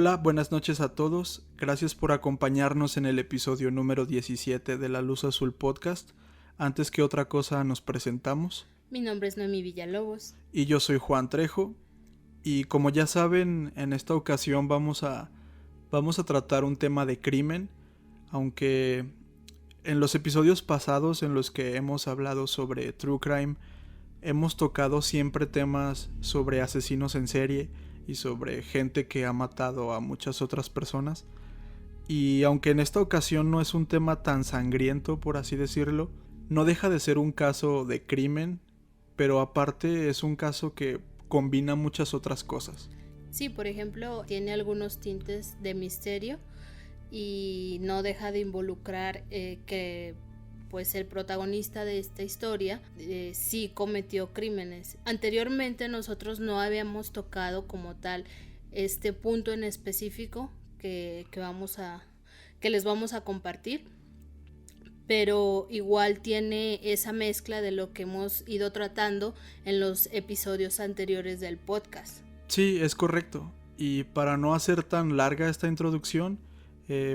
Hola, buenas noches a todos. Gracias por acompañarnos en el episodio número 17 de La Luz Azul Podcast. Antes que otra cosa nos presentamos. Mi nombre es Noemí Villalobos. Y yo soy Juan Trejo. Y como ya saben, en esta ocasión vamos a tratar un tema de crimen. Aunque en los episodios pasados en los que hemos hablado sobre True Crime, hemos tocado siempre temas sobre asesinos en serie y sobre gente que ha matado a muchas otras personas. Y aunque en esta ocasión no es un tema tan sangriento, por así decirlo, no deja de ser un caso de crimen, pero aparte es un caso que combina muchas otras cosas. Sí, por ejemplo, tiene algunos tintes de misterio y no deja de involucrar que pues el protagonista de esta historia sí cometió crímenes. Anteriormente nosotros no habíamos tocado como tal este punto en específico que les vamos a compartir, pero igual tiene esa mezcla de lo que hemos ido tratando en los episodios anteriores del podcast. Sí, es correcto. Y para no hacer tan larga esta introducción,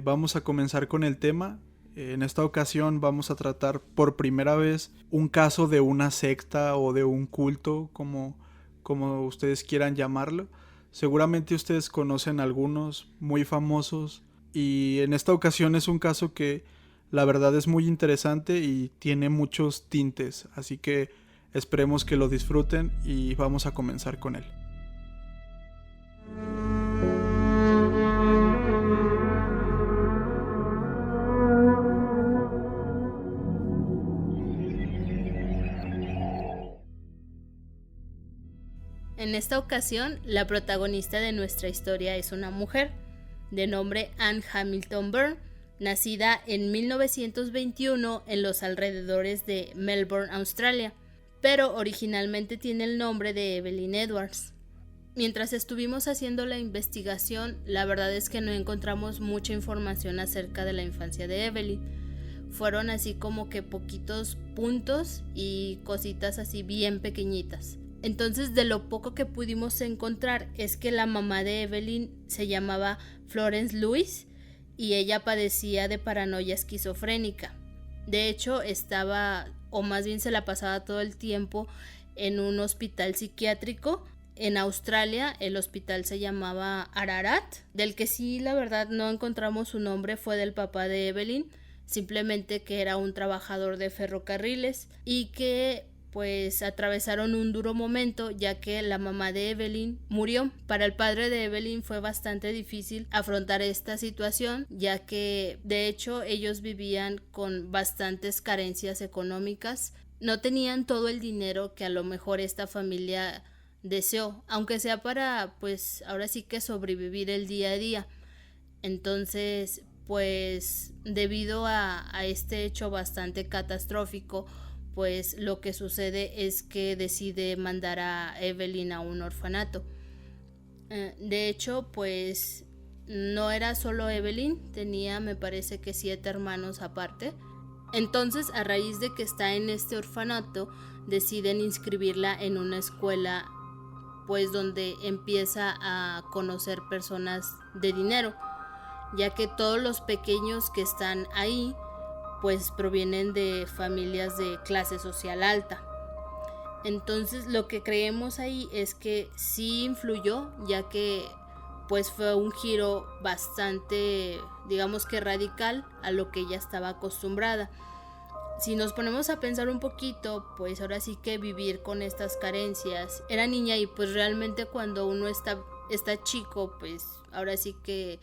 vamos a comenzar con el tema. En esta ocasión vamos a tratar por primera vez un caso de una secta o de un culto, como ustedes quieran llamarlo. Seguramente ustedes conocen algunos muy famosos, y en esta ocasión es un caso que la verdad es muy interesante y tiene muchos tintes, así que esperemos que lo disfruten y vamos a comenzar con él. En esta ocasión, la protagonista de nuestra historia es una mujer de nombre Anne Hamilton Byrne, nacida en 1921 en los alrededores de Melbourne, Australia, pero originalmente tiene el nombre de Evelyn Edwards. Mientras estuvimos haciendo la investigación, la verdad es que no encontramos mucha información acerca de la infancia de Evelyn. Fueron así como que poquitos puntos y cositas así bien pequeñitas. Entonces, de lo poco que pudimos encontrar es que la mamá de Evelyn se llamaba Florence Lewis y ella padecía de paranoia esquizofrénica. De hecho, estaba, o más bien se la pasaba todo el tiempo en un hospital psiquiátrico en Australia. El hospital se llamaba Ararat, del que sí, la verdad, no encontramos su nombre, fue del papá de Evelyn, simplemente que era un trabajador de ferrocarriles y que pues atravesaron un duro momento, ya que la mamá de Evelyn murió. Para el padre de Evelyn fue bastante difícil afrontar esta situación, ya que de hecho ellos vivían con bastantes carencias económicas. No tenían todo el dinero que a lo mejor esta familia deseó, aunque sea para pues ahora sí que sobrevivir el día a día. Entonces pues debido a este hecho bastante catastrófico, pues lo que sucede es que decide mandar a Evelyn a un orfanato. De hecho, pues no era solo Evelyn, tenía me parece que 7 hermanos aparte. Entonces, a raíz de que está en este orfanato, deciden inscribirla en una escuela, pues donde empieza a conocer personas de dinero, ya que todos los pequeños que están ahí pues provienen de familias de clase social alta. Entonces lo que creemos ahí es que sí influyó, ya que pues fue un giro bastante, digamos que radical a lo que ella estaba acostumbrada. Si nos ponemos a pensar un poquito, pues ahora sí que vivir con estas carencias, era niña y pues realmente cuando uno está chico, pues ahora sí que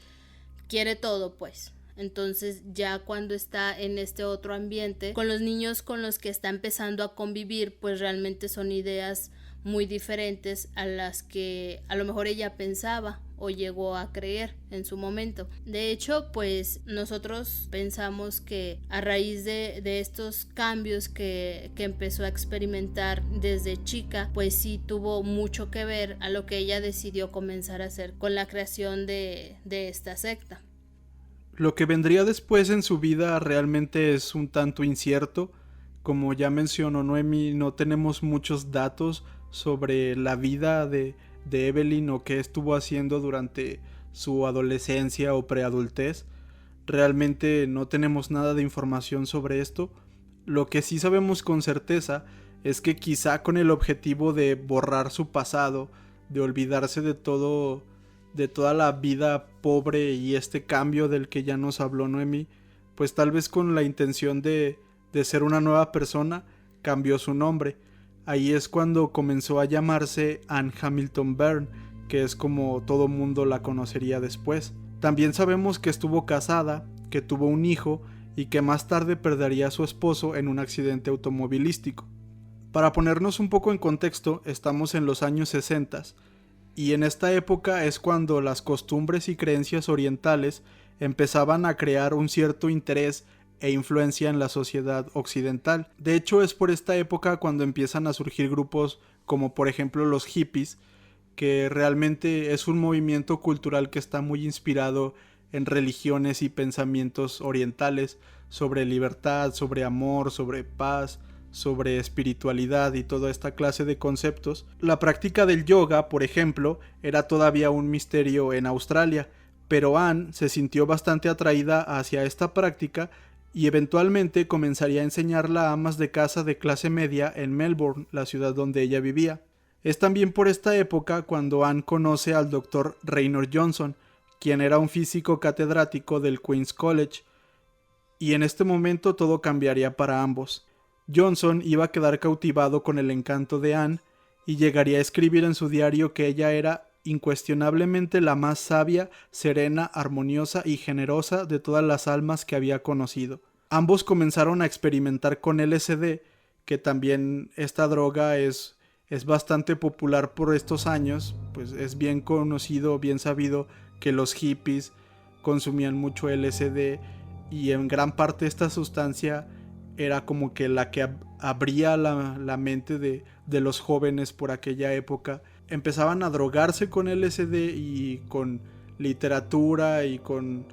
quiere todo, pues. Entonces ya cuando está en este otro ambiente, con los niños con los que está empezando a convivir, pues realmente son ideas muy diferentes a las que a lo mejor ella pensaba o llegó a creer en su momento. De hecho, pues nosotros pensamos que a raíz de estos cambios que empezó a experimentar desde chica, pues sí tuvo mucho que ver a lo que ella decidió comenzar a hacer con la creación de esta secta. Lo que vendría después en su vida realmente es un tanto incierto. Como ya mencionó Noemi, no tenemos muchos datos sobre la vida de Evelyn o qué estuvo haciendo durante su adolescencia o preadultez. Realmente no tenemos nada de información sobre esto. Lo que sí sabemos con certeza es que quizá con el objetivo de borrar su pasado, de olvidarse de todo, de toda la vida pobre y este cambio del que ya nos habló Noemi, pues tal vez con la intención de ser una nueva persona, cambió su nombre. Ahí es cuando comenzó a llamarse Anne Hamilton Byrne, que es como todo mundo la conocería después. También sabemos que estuvo casada, que tuvo un hijo y que más tarde perdería a su esposo en un accidente automovilístico. Para ponernos un poco en contexto, estamos en los años 60 y en esta época es cuando las costumbres y creencias orientales empezaban a crear un cierto interés e influencia en la sociedad occidental. De hecho, es por esta época cuando empiezan a surgir grupos como por ejemplo los hippies, que realmente es un movimiento cultural que está muy inspirado en religiones y pensamientos orientales sobre libertad, sobre amor, sobre paz, sobre espiritualidad y toda esta clase de conceptos. La práctica del yoga, por ejemplo, era todavía un misterio en Australia, pero Anne se sintió bastante atraída hacia esta práctica y eventualmente comenzaría a enseñarla a amas de casa de clase media en Melbourne, la ciudad donde ella vivía. Es también por esta época cuando Anne conoce al Dr. Raynor Johnson, quien era un físico catedrático del Queen's College, y en este momento todo cambiaría para ambos. Johnson iba a quedar cautivado con el encanto de Anne y llegaría a escribir en su diario que ella era incuestionablemente la más sabia, serena, armoniosa y generosa de todas las almas que había conocido. Ambos comenzaron a experimentar con LSD, que también esta droga es bastante popular por estos años, pues es bien conocido, bien sabido que los hippies consumían mucho LSD y en gran parte esta sustancia era como que la que abría la mente de los jóvenes por aquella época. Empezaban a drogarse con LSD y con literatura y con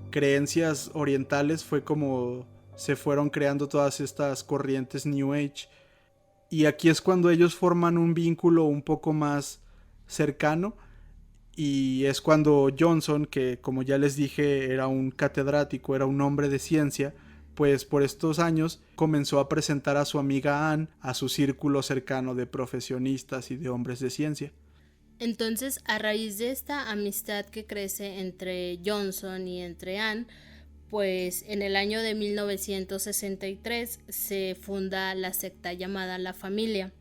creencias orientales. Fue como se fueron creando todas estas corrientes New Age. Y aquí es cuando ellos forman un vínculo un poco más cercano. Y es cuando Johnson, que como ya les dije era un catedrático, era un hombre de ciencia, pues por estos años comenzó a presentar a su amiga Anne a su círculo cercano de profesionistas y de hombres de ciencia. Entonces, a raíz de esta amistad que crece entre Johnson y entre Anne, pues en el año de 1963 se funda la secta llamada La Familia.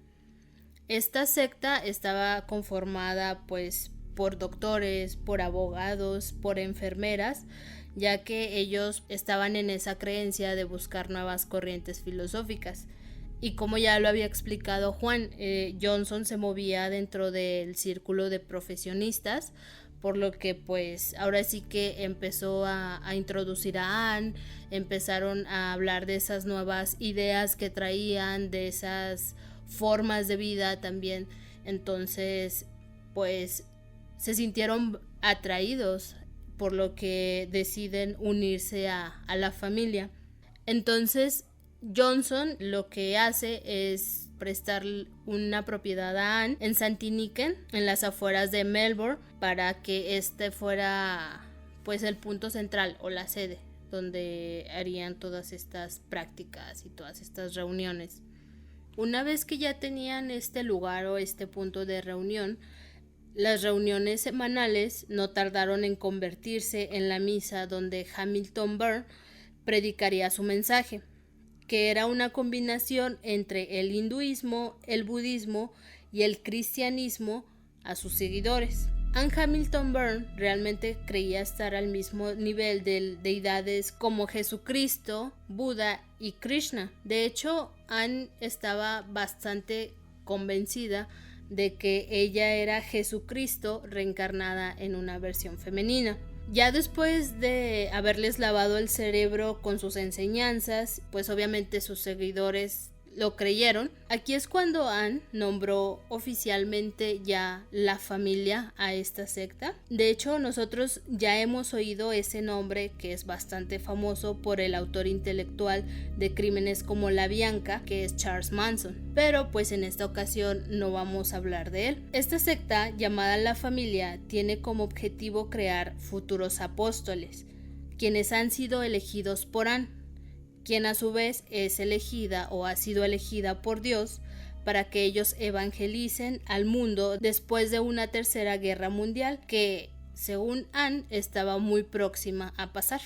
Esta secta estaba conformada pues por doctores, por abogados, por enfermeras, ya que ellos estaban en esa creencia de buscar nuevas corrientes filosóficas. Y como ya lo había explicado Juan, Johnson se movía dentro del círculo de profesionistas, por lo que pues ahora sí que empezó a introducir a Anne, empezaron a hablar de esas nuevas ideas que traían, de esas formas de vida también. Entonces pues se sintieron atraídos, por lo que deciden unirse a la familia. Entonces Johnson lo que hace es prestar una propiedad a Anne en Santiniquen, en las afueras de Melbourne, para que este fuera pues el punto central o la sede donde harían todas estas prácticas y todas estas reuniones. Una vez que ya tenían este lugar o este punto de reunión, las reuniones semanales no tardaron en convertirse en la misa donde Hamilton Byrne predicaría su mensaje, que era una combinación entre el hinduismo, el budismo y el cristianismo a sus seguidores. Anne Hamilton Byrne realmente creía estar al mismo nivel de deidades como Jesucristo, Buda y Krishna. De hecho, Anne estaba bastante convencida de que ella era Jesucristo reencarnada en una versión femenina. Ya después de haberles lavado el cerebro con sus enseñanzas, pues obviamente sus seguidores lo creyeron. Aquí es cuando Anne nombró oficialmente ya la familia a esta secta. De hecho, nosotros ya hemos oído ese nombre, que es bastante famoso por el autor intelectual de crímenes como La Bianca, que es Charles Manson, pero pues en esta ocasión no vamos a hablar de él. Esta secta llamada la familia tiene como objetivo crear futuros apóstoles, quienes han sido elegidos por Anne, quien a su vez es elegida o ha sido elegida por Dios para que ellos evangelicen al mundo después de una tercera guerra mundial que, según Anne, estaba muy próxima a pasar.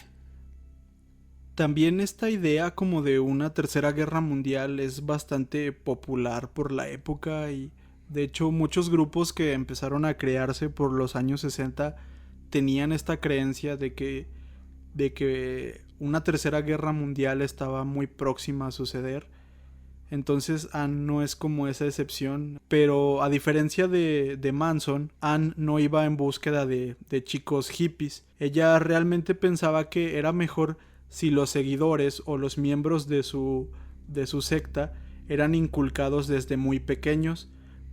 También esta idea como de una tercera guerra mundial es bastante popular por la época y de hecho muchos grupos que empezaron a crearse por los años 60 tenían esta creencia de que una tercera guerra mundial estaba muy próxima a suceder. Entonces Anne no es como esa excepción, pero a diferencia de Manson, Anne no iba en búsqueda de chicos hippies. Ella realmente pensaba que era mejor si los seguidores o los miembros de su secta eran inculcados desde muy pequeños,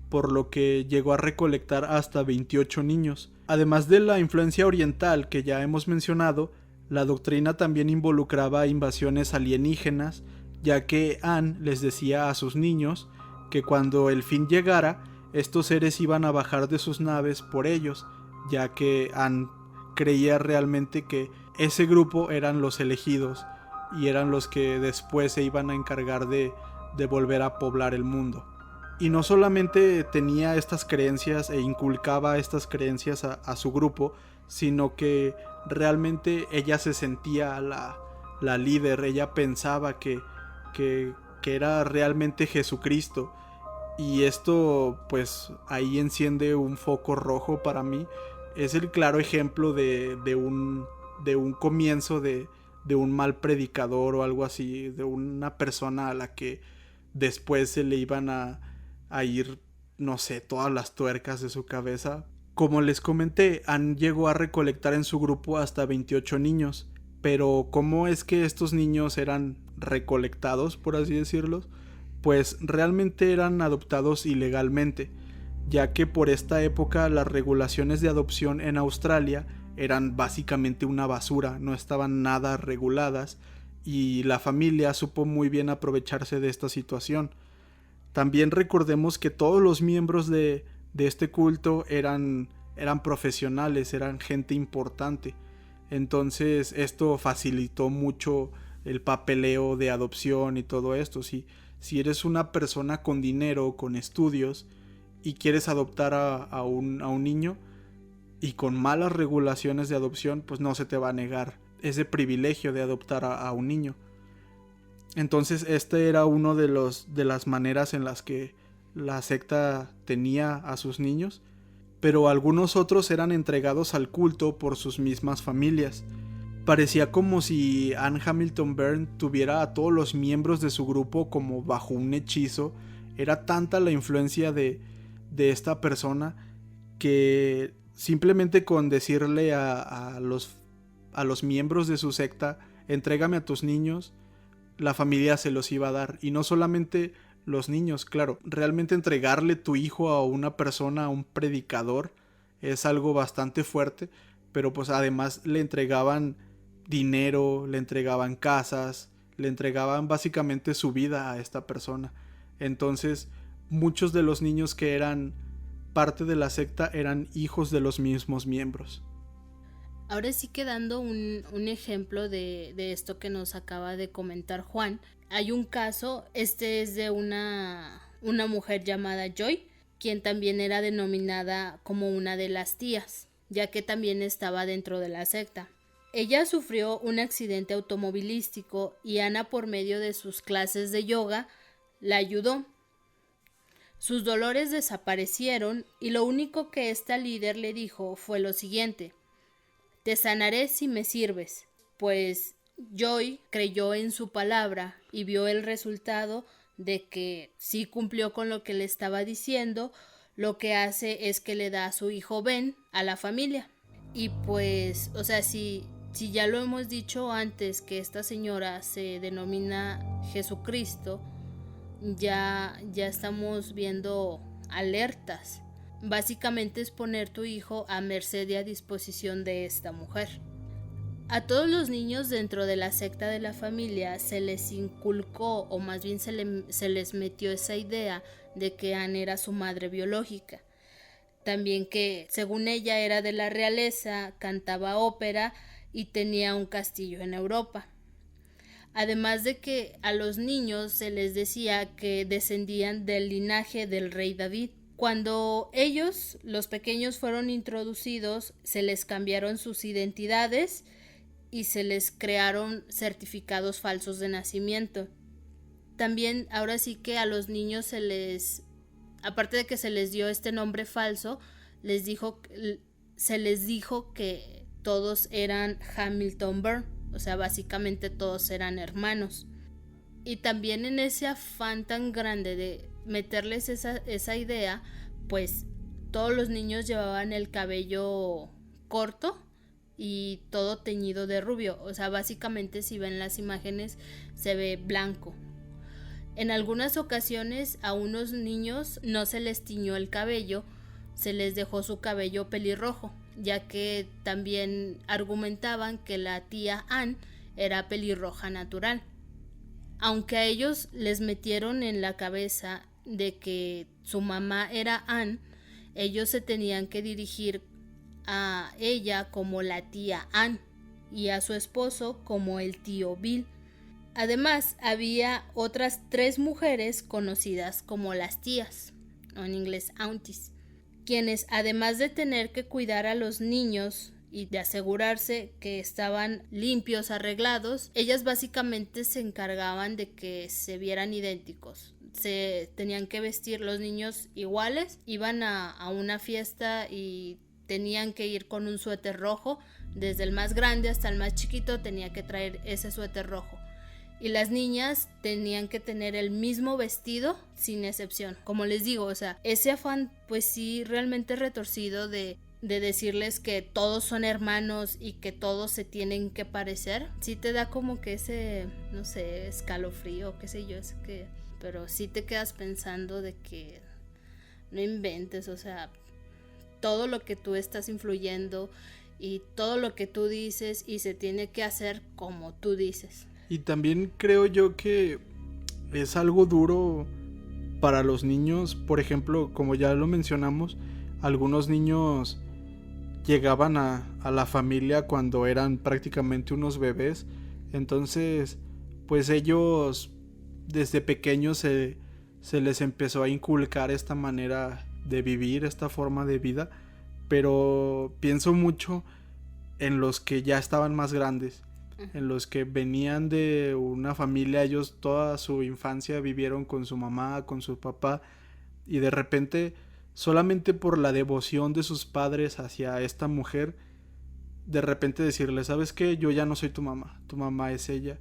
por lo que llegó a recolectar hasta 28 niños. Además de la influencia oriental que ya hemos mencionado, la doctrina también involucraba invasiones alienígenas, ya que Anne les decía a sus niños que cuando el fin llegara, estos seres iban a bajar de sus naves por ellos, ya que Anne creía realmente que ese grupo eran los elegidos y eran los que después se iban a encargar de volver a poblar el mundo. Y no solamente tenía estas creencias e inculcaba estas creencias a su grupo, sino que realmente ella se sentía la líder. Ella pensaba que era realmente Jesucristo, y esto pues ahí enciende un foco rojo para mí. Es el claro ejemplo de un comienzo de un mal predicador o algo así, de una persona a la que después se le iban a ir, no sé, todas las tuercas de su cabeza. Como les comenté, Anne llegó a recolectar en su grupo hasta 28 niños, pero ¿cómo es que estos niños eran recolectados, por así decirlo? Pues realmente eran adoptados ilegalmente, ya que por esta época las regulaciones de adopción en Australia eran básicamente una basura, no estaban nada reguladas, y la familia supo muy bien aprovecharse de esta situación. También recordemos que todos los miembros de este culto eran profesionales, eran gente importante. Entonces esto facilitó mucho el papeleo de adopción y todo esto. Si eres una persona con dinero, con estudios, y quieres adoptar a un niño, y con malas regulaciones de adopción, pues no se te va a negar ese privilegio de adoptar a un niño. Entonces este era uno de las maneras en las que la secta tenía a sus niños, pero algunos otros eran entregados al culto por sus mismas familias. Parecía como si Anne Hamilton Byrne tuviera a todos los miembros de su grupo como bajo un hechizo. Era tanta la influencia de esta persona que simplemente con decirle a los miembros de su secta, entrégame a tus niños, la familia se los iba a dar. Y no solamente los niños, claro, realmente entregarle tu hijo a una persona, a un predicador, es algo bastante fuerte, pero pues además le entregaban dinero, le entregaban casas, le entregaban básicamente su vida a esta persona. Entonces muchos de los niños que eran parte de la secta eran hijos de los mismos miembros. Ahora sí, quedando un ejemplo de esto que nos acaba de comentar Juan, hay un caso, este es de una mujer llamada Joy, quien también era denominada como una de las tías, ya que también estaba dentro de la secta. Ella sufrió un accidente automovilístico y Ana, por medio de sus clases de yoga, la ayudó. Sus dolores desaparecieron y lo único que esta líder le dijo fue lo siguiente: te sanaré si me sirves. Pues Joy creyó en su palabra y vio el resultado de que sí cumplió con lo que le estaba diciendo. Lo que hace es que le da a su hijo Ben a la familia. Y pues, o sea, si ya lo hemos dicho antes que esta señora se denomina Jesucristo, ya estamos viendo alertas. Básicamente es poner tu hijo a merced y a disposición de esta mujer. A todos los niños dentro de la secta de la familia se les inculcó, o más bien se les metió esa idea de que Anne era su madre biológica. También que, según ella, era de la realeza, cantaba ópera y tenía un castillo en Europa. Además de que a los niños se les decía que descendían del linaje del rey David. Cuando ellos, los pequeños, fueron introducidos, se les cambiaron sus identidades y se les crearon certificados falsos de nacimiento. También ahora sí que a los niños aparte de que se les dio este nombre falso, se les dijo que todos eran Hamilton Byrne, o sea, básicamente todos eran hermanos. Y también en ese afán tan grande de meterles esa idea, pues todos los niños llevaban el cabello corto y todo teñido de rubio, o sea, básicamente si ven las imágenes se ve blanco. En algunas ocasiones a unos niños no se les tiñó el cabello, se les dejó su cabello pelirrojo, ya que también argumentaban que la tía Anne era pelirroja natural. Aunque a ellos les metieron en la cabeza de que su mamá era Anne, ellos se tenían que dirigir a ella como la tía Anne y a su esposo como el tío Bill. Además, había otras 3 mujeres conocidas como las tías, o en inglés aunties, quienes además de tener que cuidar a los niños y de asegurarse que estaban limpios, arreglados, ellas básicamente se encargaban de que se vieran idénticos. Se tenían que vestir los niños iguales, iban a una fiesta y tenían que ir con un suéter rojo, desde el más grande hasta el más chiquito tenía que traer ese suéter rojo. Y las niñas tenían que tener el mismo vestido sin excepción. Como les digo, o sea, ese afán pues sí realmente retorcido de decirles que todos son hermanos y que todos se tienen que parecer, sí te da como que ese, no sé, escalofrío, qué sé yo, pero sí te quedas pensando de que no inventes, o sea, todo lo que tú estás influyendo y todo lo que tú dices y se tiene que hacer como tú dices. Y también creo yo que es algo duro para los niños. Por ejemplo, como ya lo mencionamos, algunos niños llegaban a la familia cuando eran prácticamente unos bebés. Entonces, pues ellos desde pequeños se les empezó a inculcar esta manera de vivir, esta forma de vida. Pero pienso mucho en los que ya estaban más grandes, en los que venían de una familia, ellos toda su infancia vivieron con su mamá, con su papá, y de repente, solamente por la devoción de sus padres hacia esta mujer, de repente decirle, ¿sabes qué? Yo ya no soy tu mamá es ella,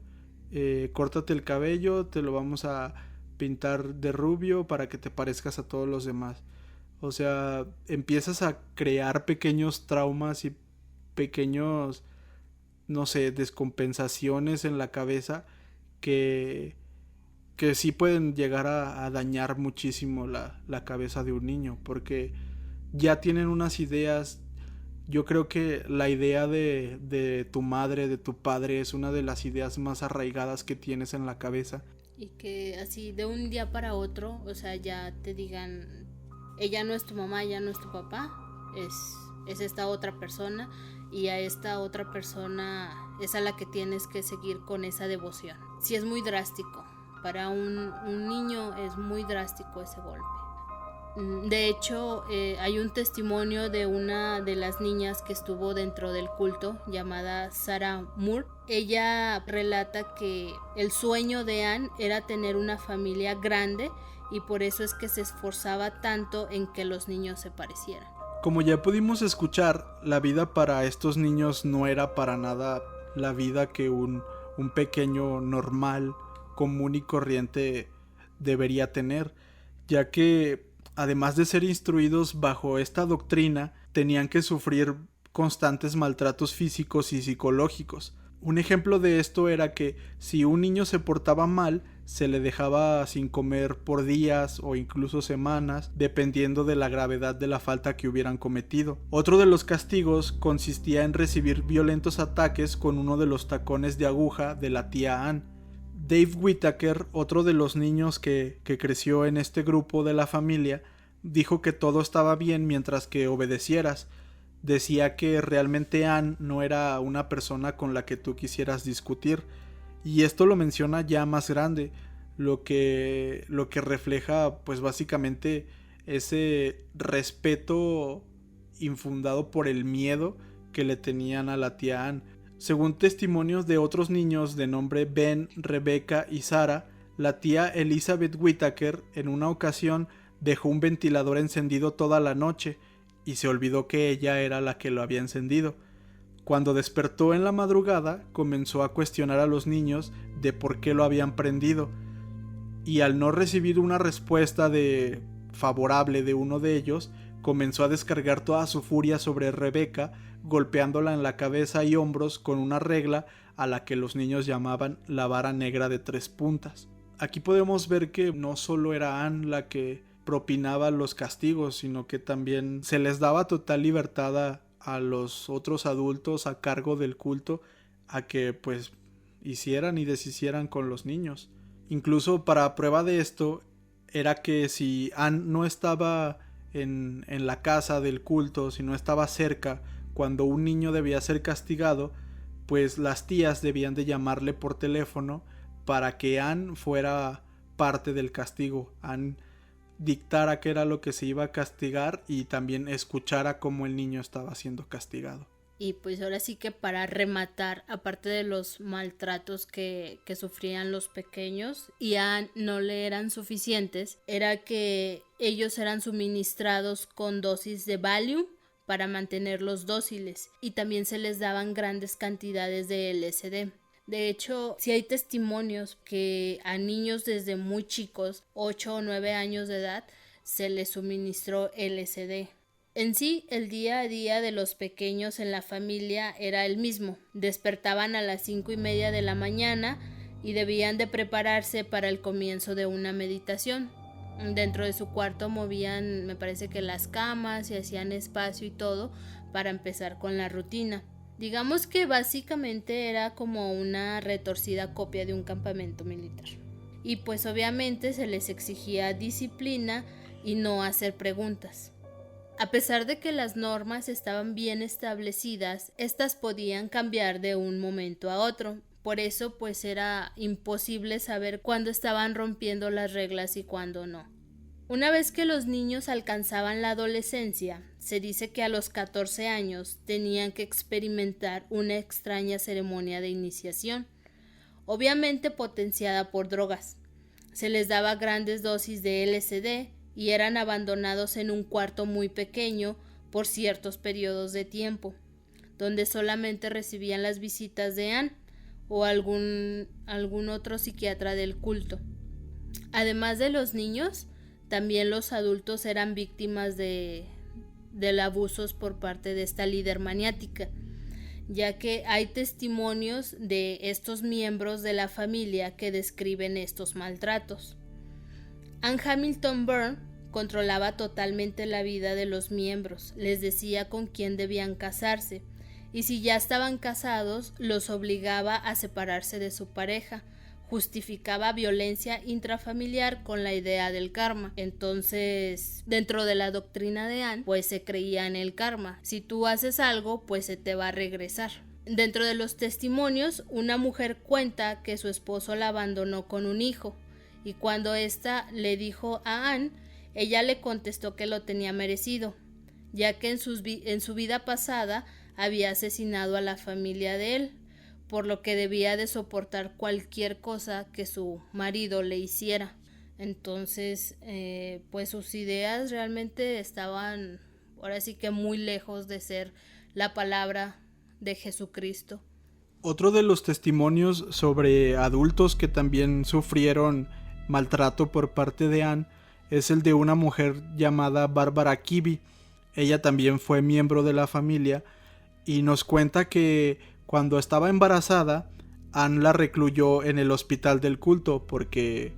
córtate el cabello, te lo vamos a pintar de rubio para que te parezcas a todos los demás. O sea, empiezas a crear pequeños traumas y pequeños, no sé, descompensaciones en la cabeza que sí pueden llegar a dañar muchísimo la cabeza de un niño, porque ya tienen unas ideas. Yo creo que la idea de tu madre, de tu padre, es una de las ideas más arraigadas que tienes en la cabeza. Y que así de un día para otro, o sea, ya te digan, ella no es tu mamá, ella no es tu papá, es esta otra persona, y a esta otra persona es a la que tienes que seguir con esa devoción. Sí, es muy drástico. Para un niño es muy drástico ese golpe. De hecho, hay un testimonio de una de las niñas que estuvo dentro del culto, llamada Sarah Moore. Ella relata que el sueño de Anne era tener una familia grande y por eso es que se esforzaba tanto en que los niños se parecieran. Como ya pudimos escuchar, la vida para estos niños no era para nada la vida que un pequeño normal, común y corriente debería tener, ya que además de ser instruidos bajo esta doctrina, tenían que sufrir constantes maltratos físicos y psicológicos. Un ejemplo de esto era que si un niño se portaba mal, se le dejaba sin comer por días o incluso semanas, dependiendo de la gravedad de la falta que hubieran cometido. Otro de los castigos consistía en recibir violentos ataques con uno de los tacones de aguja de la tía Ann. Dave Whittaker, otro de los niños que creció en este grupo de la familia, dijo que todo estaba bien mientras que obedecieras. Decía que realmente Ann no era una persona con la que tú quisieras discutir, y esto lo menciona ya más grande, lo que refleja pues básicamente ese respeto infundado por el miedo que le tenían a la tía Ann. Según testimonios de otros niños de nombre Ben, Rebecca y Sarah, la tía Elizabeth Whittaker en una ocasión dejó un ventilador encendido toda la noche y se olvidó que ella era la que lo había encendido. Cuando despertó en la madrugada, comenzó a cuestionar a los niños de por qué lo habían prendido, y al no recibir una respuesta favorable de uno de ellos, comenzó a descargar toda su furia sobre Rebecca, golpeándola en la cabeza y hombros con una regla a la que los niños llamaban la vara negra de 3 puntas. Aquí podemos ver que no solo era Ann la que propinaba los castigos, sino que también se les daba total libertad a los otros adultos a cargo del culto a que pues hicieran y deshicieran con los niños. Incluso para prueba de esto era que si Ann no estaba en la casa del culto, si no estaba cerca cuando un niño debía ser castigado, pues las tías debían de llamarle por teléfono para que Ann fuera parte del castigo. Ann dictara qué era lo que se iba a castigar y también escuchara cómo el niño estaba siendo castigado. Y pues ahora sí que para rematar, aparte de los maltratos que sufrían los pequeños y a no le eran suficientes, era que ellos eran suministrados con dosis de Valium para mantenerlos dóciles, y también se les daban grandes cantidades de LSD. De hecho, sí hay testimonios que a niños desde muy chicos, 8 o 9 años de edad, se les suministró LSD. En sí, el día a día de los pequeños en la familia era el mismo. Despertaban a las 5:30 de la mañana y debían de prepararse para el comienzo de una meditación. Dentro de su cuarto movían, me parece que las camas, y hacían espacio y todo para empezar con la rutina. Digamos que básicamente era como una retorcida copia de un campamento militar. Y pues obviamente se les exigía disciplina y no hacer preguntas. A pesar de que las normas estaban bien establecidas, estas podían cambiar de un momento a otro. Por eso pues era imposible saber cuándo estaban rompiendo las reglas y cuándo no. Una vez que los niños alcanzaban la adolescencia, se dice que a los 14 años tenían que experimentar una extraña ceremonia de iniciación, obviamente potenciada por drogas. Se les daba grandes dosis de LSD y eran abandonados en un cuarto muy pequeño por ciertos periodos de tiempo, donde solamente recibían las visitas de Ann o algún otro psiquiatra del culto. Además de los niños, también los adultos eran víctimas de abusos por parte de esta líder maniática, ya que hay testimonios de estos miembros de la familia que describen estos maltratos. Ann Hamilton Byrne controlaba totalmente la vida de los miembros, les decía con quién debían casarse, y si ya estaban casados, los obligaba a separarse de su pareja. Justificaba violencia intrafamiliar con la idea del karma. Entonces, dentro de la doctrina de Ann, pues se creía en el karma. Si tú haces algo, pues se te va a regresar. Dentro de los testimonios, una mujer cuenta que su esposo la abandonó con un hijo, y cuando ésta le dijo a Ann, ella le contestó que lo tenía merecido, ya que en su vida pasada había asesinado a la familia de él, por lo que debía de soportar cualquier cosa que su marido le hiciera. Entonces, pues sus ideas realmente estaban ahora sí que muy lejos de ser la palabra de Jesucristo. Otro de los testimonios sobre adultos que también sufrieron maltrato por parte de Ann es el de una mujer llamada Barbara Kibbe. Ella también fue miembro de la familia y nos cuenta que cuando estaba embarazada, Anne la recluyó en el hospital del culto porque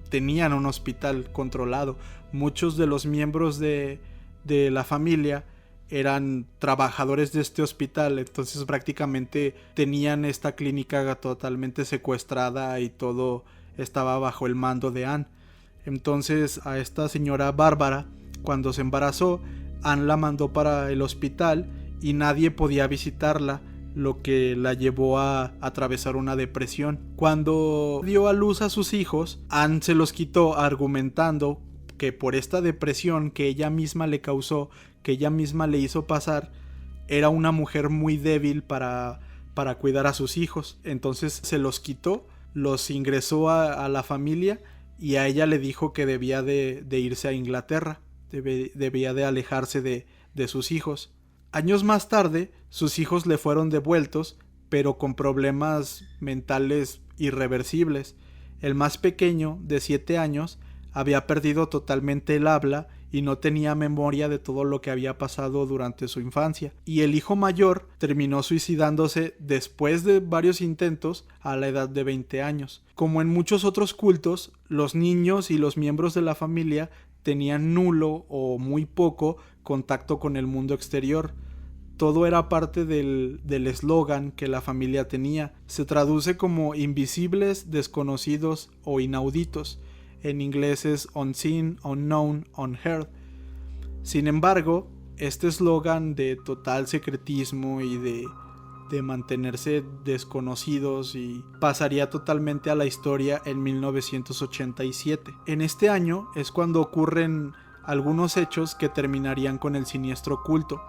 tenían un hospital controlado. Muchos de los miembros de la familia eran trabajadores de este hospital, entonces prácticamente tenían esta clínica totalmente secuestrada y todo estaba bajo el mando de Anne. Entonces a esta señora Bárbara, cuando se embarazó, Anne la mandó para el hospital y nadie podía visitarla, lo que la llevó a atravesar una depresión. Cuando dio a luz a sus hijos, Anne se los quitó argumentando que por esta depresión que ella misma le causó, que ella misma le hizo pasar, era una mujer muy débil para cuidar a sus hijos. Entonces se los quitó, los ingresó a la familia y a ella le dijo que debía de irse a Inglaterra, debía de alejarse de sus hijos. Años más tarde, sus hijos le fueron devueltos, pero con problemas mentales irreversibles. El más pequeño, de 7 años, había perdido totalmente el habla y no tenía memoria de todo lo que había pasado durante su infancia. Y el hijo mayor terminó suicidándose después de varios intentos a la edad de 20 años. Como en muchos otros cultos, los niños y los miembros de la familia tenían nulo o muy poco contacto con el mundo exterior. Todo era parte del eslogan que la familia tenía. Se traduce como invisibles, desconocidos o inauditos. En inglés es unseen, unknown, unheard. Sin embargo, este eslogan de total secretismo y de mantenerse desconocidos y pasaría totalmente a la historia en 1987. En este año es cuando ocurren algunos hechos que terminarían con el siniestro culto.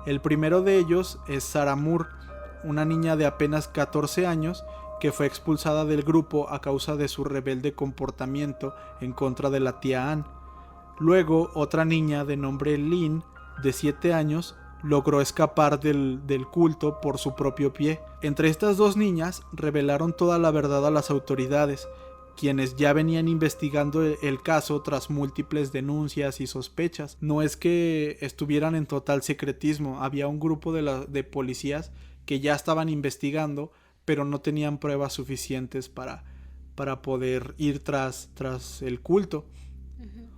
El primero de ellos es Sarah Moore, una niña de apenas 14 años que fue expulsada del grupo a causa de su rebelde comportamiento en contra de la tía Anne. Luego, otra niña de nombre Lynn, de 7 años, logró escapar del culto por su propio pie. Entre estas dos niñas revelaron toda la verdad a las autoridades, quienes ya venían investigando el caso tras múltiples denuncias y sospechas. No es que estuvieran en total secretismo, había un grupo de policías que ya estaban investigando, pero no tenían pruebas suficientes para poder ir tras el culto.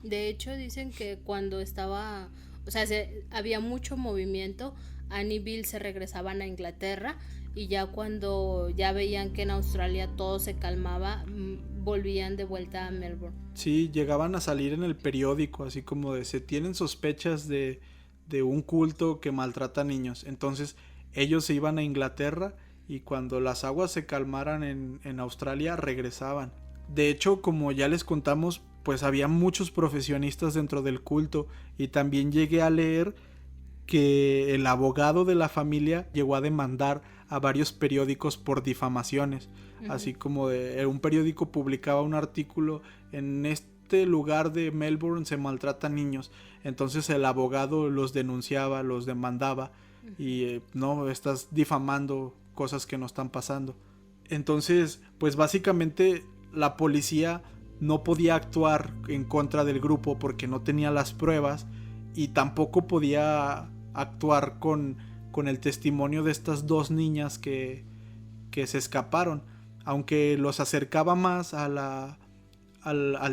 De hecho, dicen que cuando estaba, o sea, había mucho movimiento, Anne y Bill se regresaban a Inglaterra y ya cuando ya veían que en Australia todo se calmaba, volvían de vuelta a Melbourne. Sí, llegaban a salir en el periódico, así como de se tienen sospechas de un culto que maltrata a niños. Entonces ellos se iban a Inglaterra y cuando las aguas se calmaran en Australia regresaban. De hecho, como ya les contamos, pues había muchos profesionistas dentro del culto y también llegué a leer que el abogado de la familia llegó a demandar a varios periódicos por difamaciones. Así como un periódico publicaba un artículo: en este lugar de Melbourne se maltratan niños, entonces el abogado los denunciaba, los demandaba y no, estás difamando cosas que no están pasando. Entonces, pues básicamente la policía no podía actuar en contra del grupo porque no tenía las pruebas y tampoco podía actuar con el testimonio de estas dos niñas que se escaparon, aunque los acercaba más al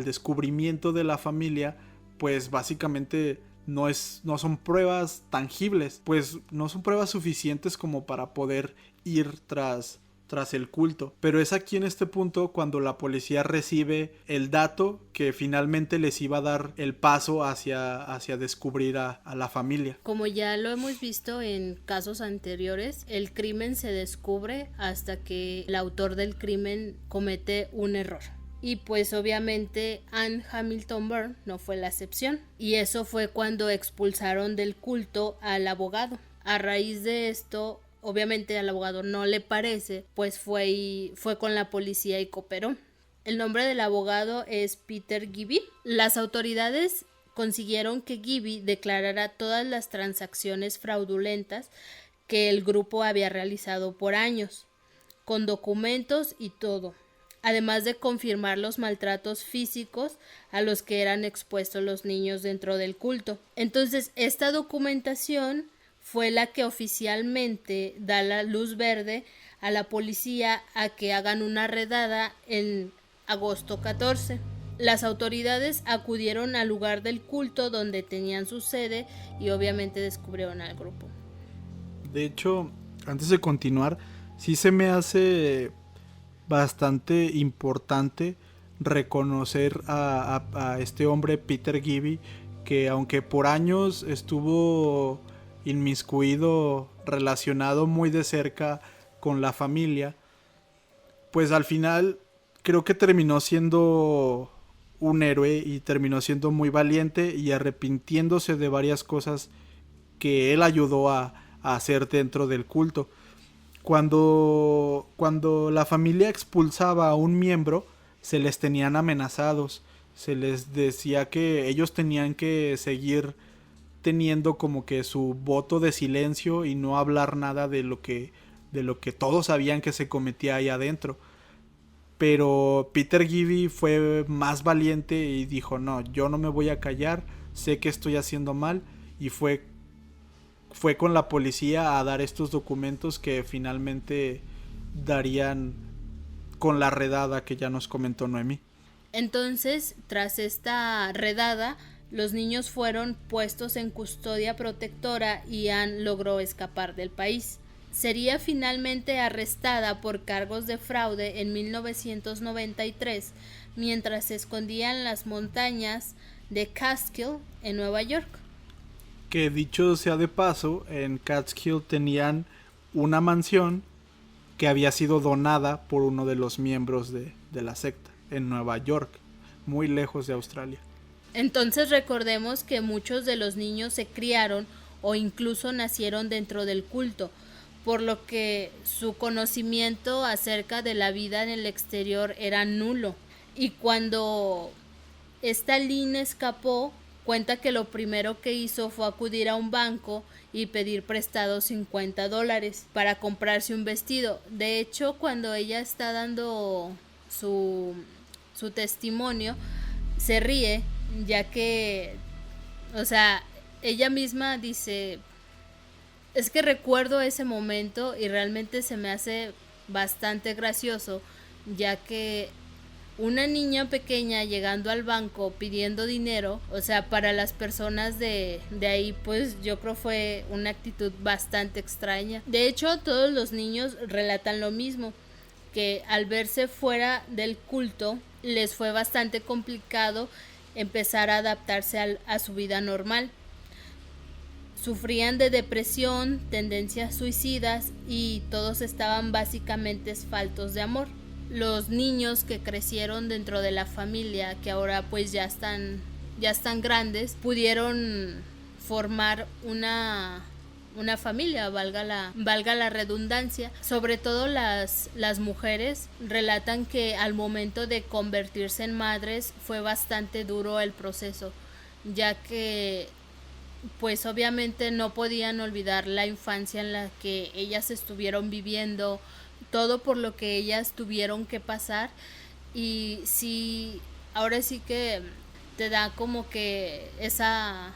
descubrimiento de la familia. Pues básicamente no son pruebas tangibles, pues no son pruebas suficientes como para poder ir tras el culto. Pero es aquí en este punto cuando la policía recibe el dato que finalmente les iba a dar el paso hacia descubrir a la familia. Como ya lo hemos visto en casos anteriores, el crimen se descubre hasta que el autor del crimen comete un error. Y pues obviamente Anne Hamilton Byrne no fue la excepción. Y eso fue cuando expulsaron del culto al abogado. A raíz de esto, obviamente al abogado no le parece, pues fue con la policía y cooperó. El nombre del abogado es Peter Gibby. Las autoridades consiguieron que Gibby declarara todas las transacciones fraudulentas que el grupo había realizado por años, con documentos y todo, además de confirmar los maltratos físicos a los que eran expuestos los niños dentro del culto. Entonces, esta documentación fue la que oficialmente da la luz verde a la policía a que hagan una redada en agosto 14. Las autoridades acudieron al lugar del culto donde tenían su sede y obviamente descubrieron al grupo. De hecho, antes de continuar, sí se me hace bastante importante reconocer a este hombre Peter Gibby, que aunque por años estuvo inmiscuido, relacionado muy de cerca con la familia, pues al final creo que terminó siendo un héroe y terminó siendo muy valiente y arrepintiéndose de varias cosas que él ayudó a hacer dentro del culto. Cuando la familia expulsaba a un miembro, se les tenían amenazados, se les decía que ellos tenían que seguir teniendo como que su voto de silencio y no hablar nada de lo que todos sabían que se cometía ahí adentro. Pero Peter Gibby fue más valiente y dijo, no, yo no me voy a callar, sé que estoy haciendo mal, y fue con la policía a dar estos documentos que finalmente darían con la redada que ya nos comentó Noemi. Entonces, tras esta redada, los niños fueron puestos en custodia protectora y Anne logró escapar del país. Sería finalmente arrestada por cargos de fraude en 1993 mientras se escondía en las montañas de Catskill en Nueva York. Que dicho sea de paso, en Catskill tenían una mansión que había sido donada por uno de los miembros de la secta en Nueva York, muy lejos de Australia. Entonces recordemos que muchos de los niños se criaron o incluso nacieron dentro del culto, por lo que su conocimiento acerca de la vida en el exterior era nulo. Y cuando esta Lynn escapó, cuenta que lo primero que hizo fue acudir a un banco y pedir prestado $50 para comprarse un vestido. De hecho, cuando ella está dando su testimonio, se ríe, ya que, o sea, ella misma dice, es que recuerdo ese momento y realmente se me hace bastante gracioso, ya que una niña pequeña llegando al banco pidiendo dinero, o sea, para las personas de ahí, pues yo creo fue una actitud bastante extraña. De hecho, todos los niños relatan lo mismo, que al verse fuera del culto les fue bastante complicado empezar a adaptarse a su vida normal. Sufrían de depresión, tendencias suicidas y todos estaban básicamente faltos de amor. Los niños que crecieron dentro de la familia, que ahora pues ya están grandes, pudieron formar una familia, valga la redundancia. Sobre todo las mujeres relatan que al momento de convertirse en madres fue bastante duro el proceso, ya que pues obviamente no podían olvidar la infancia en la que ellas estuvieron viviendo, todo por lo que ellas tuvieron que pasar. Y sí, ahora sí que te da como que esa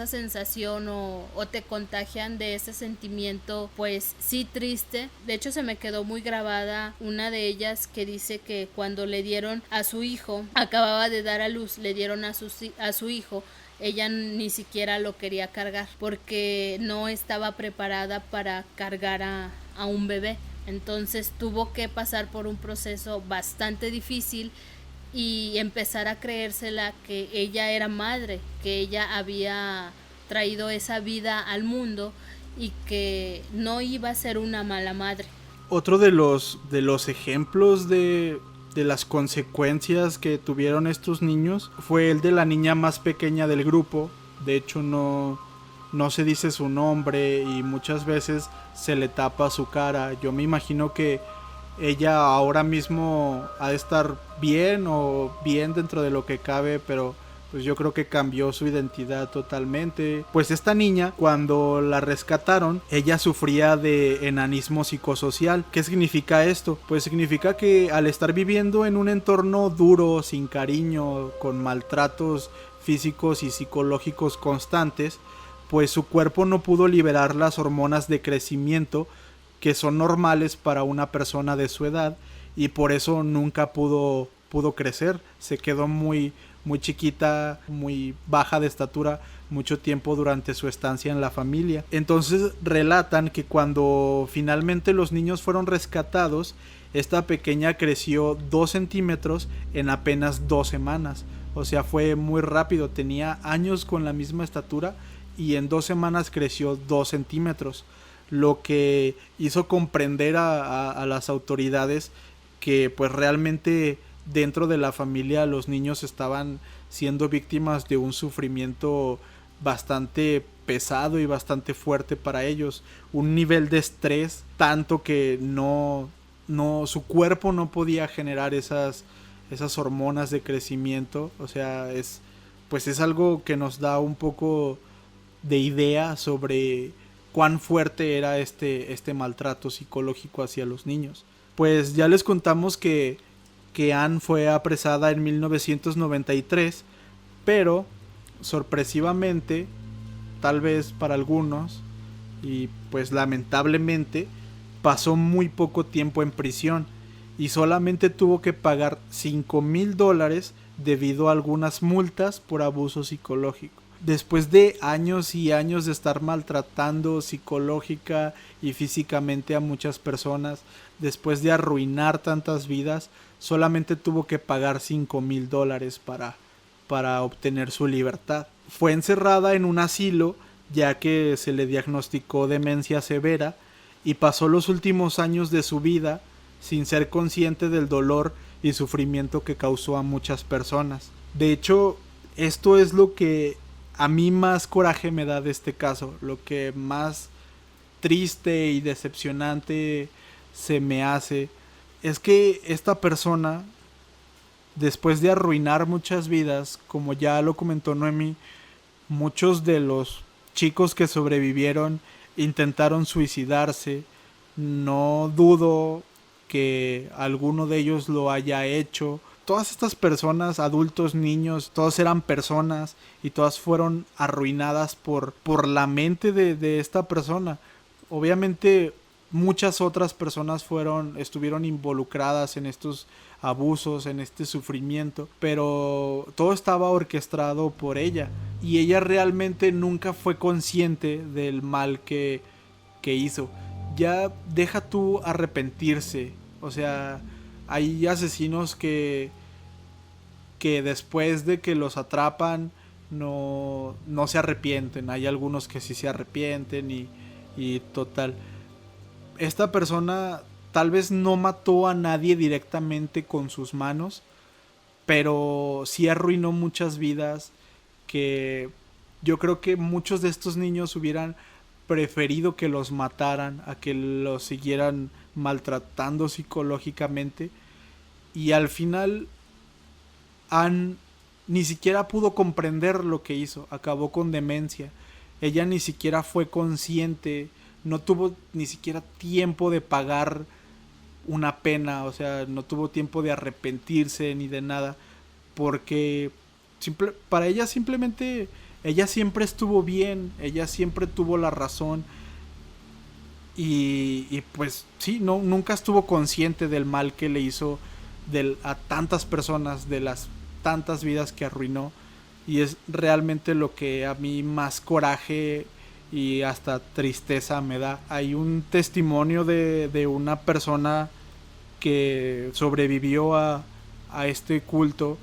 sensación o te contagian de ese sentimiento, pues sí, triste. De hecho, se me quedó muy grabada una de ellas que dice que cuando le dieron a su hijo, acababa de dar a luz, le dieron a su hijo, ella ni siquiera lo quería cargar porque no estaba preparada para cargar a un bebé. Entonces tuvo que pasar por un proceso bastante difícil y empezar a creérsela que ella era madre, que ella había traído esa vida al mundo y que no iba a ser una mala madre. Otro de los ejemplos de las consecuencias que tuvieron estos niños fue el de la niña más pequeña del grupo. De hecho no se dice su nombre y muchas veces se le tapa su cara. Yo me imagino que ella ahora mismo ha de estar bien o bien dentro de lo que cabe, pero pues yo creo que cambió su identidad totalmente. Pues esta niña, cuando la rescataron, ella sufría de enanismo psicosocial. ¿Qué significa esto? Pues significa que al estar viviendo en un entorno duro, sin cariño, con maltratos físicos y psicológicos constantes, pues su cuerpo no pudo liberar las hormonas de crecimiento que son normales para una persona de su edad, y por eso nunca pudo crecer. Se quedó muy chiquita, muy baja de estatura mucho tiempo durante su estancia en la familia. Entonces relatan que cuando finalmente los niños fueron rescatados, esta pequeña creció 2 centímetros en apenas 2 semanas. O sea, fue muy rápido. Tenía años con la misma estatura y en 2 semanas creció 2 centímetros. Lo que hizo comprender a las autoridades que pues realmente dentro de la familia los niños estaban siendo víctimas de un sufrimiento bastante pesado y bastante fuerte para ellos. Un nivel de estrés tanto que su cuerpo no podía generar esas hormonas de crecimiento. O sea, es algo que nos da un poco de idea sobre cuán fuerte era este maltrato psicológico hacia los niños. Pues ya les contamos que Anne fue apresada en 1993, pero sorpresivamente, tal vez para algunos, y pues lamentablemente, pasó muy poco tiempo en prisión y solamente tuvo que pagar $5,000 debido a algunas multas por abuso psicológico. Después de años y años de estar maltratando psicológica y físicamente a muchas personas, después de arruinar tantas vidas, solamente tuvo que pagar $5,000 para obtener su libertad. Fue encerrada en un asilo ya que se le diagnosticó demencia severa y pasó los últimos años de su vida sin ser consciente del dolor y sufrimiento que causó a muchas personas. De hecho, esto es lo que a mí más coraje me da de este caso, lo que más triste y decepcionante se me hace, es que esta persona, después de arruinar muchas vidas, como ya lo comentó Noemi, muchos de los chicos que sobrevivieron intentaron suicidarse. No dudo que alguno de ellos lo haya hecho. Todas estas personas, adultos, niños, todos eran personas y todas fueron arruinadas por la mente de esta persona. Obviamente muchas otras personas estuvieron involucradas en estos abusos, en este sufrimiento, pero todo estaba orquestado por ella y ella realmente nunca fue consciente del mal que hizo. Ya deja tú arrepentirse, o sea, hay asesinos que después de que los atrapan no se arrepienten. Hay algunos que sí se arrepienten y total. Esta persona tal vez no mató a nadie directamente con sus manos, pero sí arruinó muchas vidas que yo creo que muchos de estos niños hubieran preferido que los mataran a que los siguieran maltratando psicológicamente. Y al final Anne ni siquiera pudo comprender lo que hizo, acabó con demencia. Ella ni siquiera fue consciente, no tuvo ni siquiera tiempo de pagar una pena, o sea, no tuvo tiempo de arrepentirse ni de nada, porque para ella simplemente, ella siempre estuvo bien, ella siempre tuvo la razón y pues sí, nunca estuvo consciente del mal que le hizo a tantas personas, de las tantas vidas que arruinó, y es realmente lo que a mí más coraje y hasta tristeza me da. Hay un testimonio de una persona que sobrevivió a este culto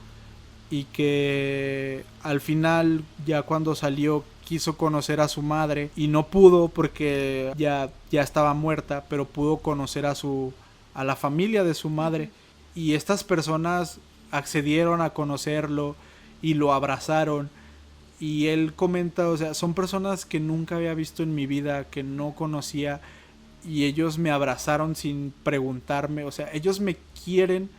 y que al final, ya cuando salió, quiso conocer a su madre y no pudo porque ya estaba muerta, pero pudo conocer a la familia de su madre, y estas personas accedieron a conocerlo y lo abrazaron. Y él comenta, o sea, son personas que nunca había visto en mi vida, que no conocía, y ellos me abrazaron sin preguntarme, o sea, ellos me quieren